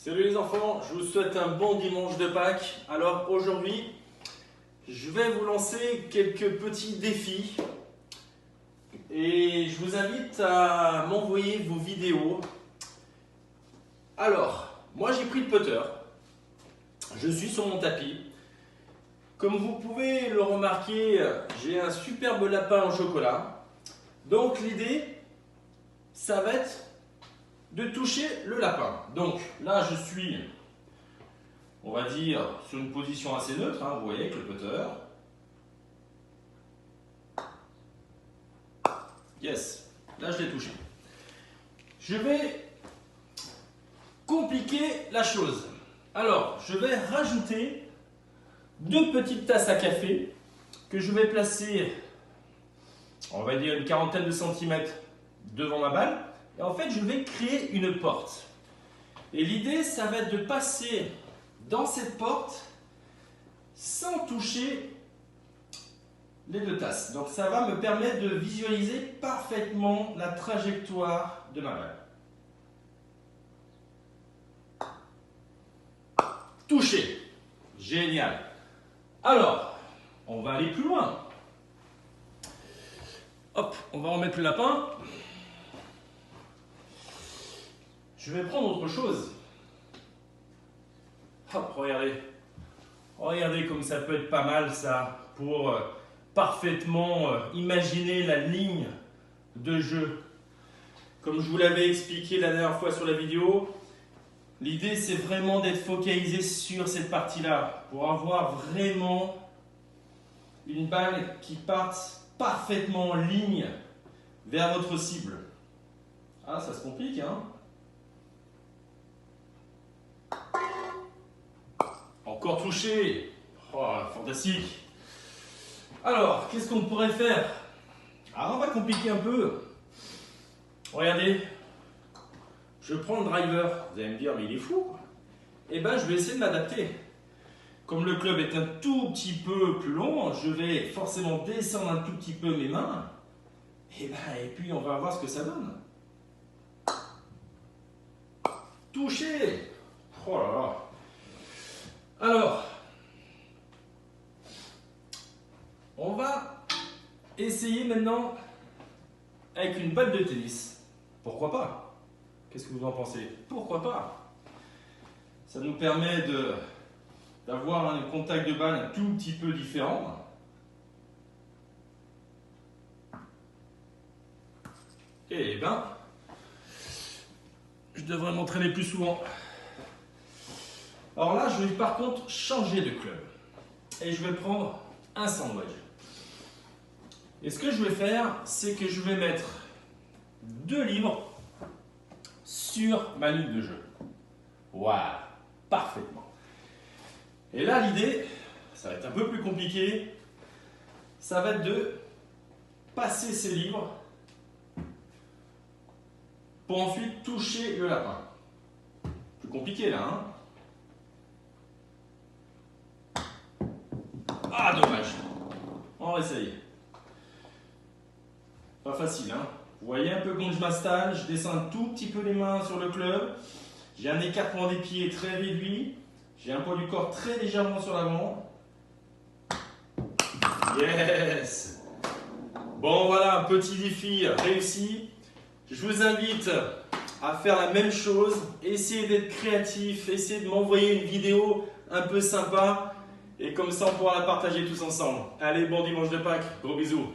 Salut les enfants, je vous souhaite un bon dimanche de Pâques. Alors aujourd'hui, je vais vous lancer quelques petits défis et je vous invite à m'envoyer vos vidéos. Alors, moi j'ai pris le putter, je suis sur mon tapis. Comme vous pouvez le remarquer, j'ai un superbe lapin au chocolat. Donc l'idée, ça va être de toucher le lapin. Donc là, je suis, on va dire, sur une position assez neutre, hein, vous voyez, avec le putter. Yes, là je l'ai touché. Je vais compliquer la chose. Alors, je vais rajouter 2 petites tasses à café que je vais placer, on va dire, une quarantaine de centimètres devant ma balle. Et en fait, je vais créer une porte. Et l'idée, ça va être de passer dans cette porte sans toucher les 2 tasses. Donc, ça va me permettre de visualiser parfaitement la trajectoire de ma balle. Touché. Génial. Alors, on va aller plus loin. Hop, on va remettre le lapin. Je vais prendre autre chose. Hop, regardez. Regardez comme ça peut être pas mal ça pour parfaitement imaginer la ligne de jeu. Comme je vous l'avais expliqué la dernière fois sur la vidéo, l'idée c'est vraiment d'être focalisé sur cette partie-là pour avoir vraiment une balle qui parte parfaitement en ligne vers votre cible. Ah, ça se complique, hein? Encore touché. Oh, fantastique. Alors, qu'est-ce qu'on pourrait faire? Alors, on va compliquer un peu. Regardez. Je prends le driver. Vous allez me dire, mais il est fou, quoi. Eh bien, je vais essayer de m'adapter. Comme le club est un tout petit peu plus long, je vais forcément descendre un tout petit peu mes mains. Et puis, on va voir ce que ça donne. Touché. Oh là là. Alors, on va essayer maintenant avec une balle de tennis. Pourquoi pas? Qu'est-ce que vous en pensez? Pourquoi pas? Ça nous permet d'avoir un contact de balle un tout petit peu différent. Et ben, je devrais m'entraîner plus souvent. Alors là, je vais par contre changer de club et je vais prendre un sandwich. Et ce que je vais faire, c'est que je vais mettre 2 livres sur ma ligne de jeu. Voilà, parfaitement. Et là, l'idée, ça va être un peu plus compliqué, ça va être de passer ces livres pour ensuite toucher le lapin. Plus compliqué là, hein? Ah, dommage. On va essayer. Pas facile, hein? Vous voyez un peu quand je m'installe, je descends un tout petit peu les mains sur le club. J'ai un écartement des pieds très réduit. J'ai un poids du corps très légèrement sur l'avant. Yes! Bon, voilà, un petit défi réussi. Je vous invite à faire la même chose. Essayez d'être créatif, essayez de m'envoyer une vidéo un peu sympa. Et comme ça, on pourra la partager tous ensemble. Allez, bon dimanche de Pâques. Gros bisous.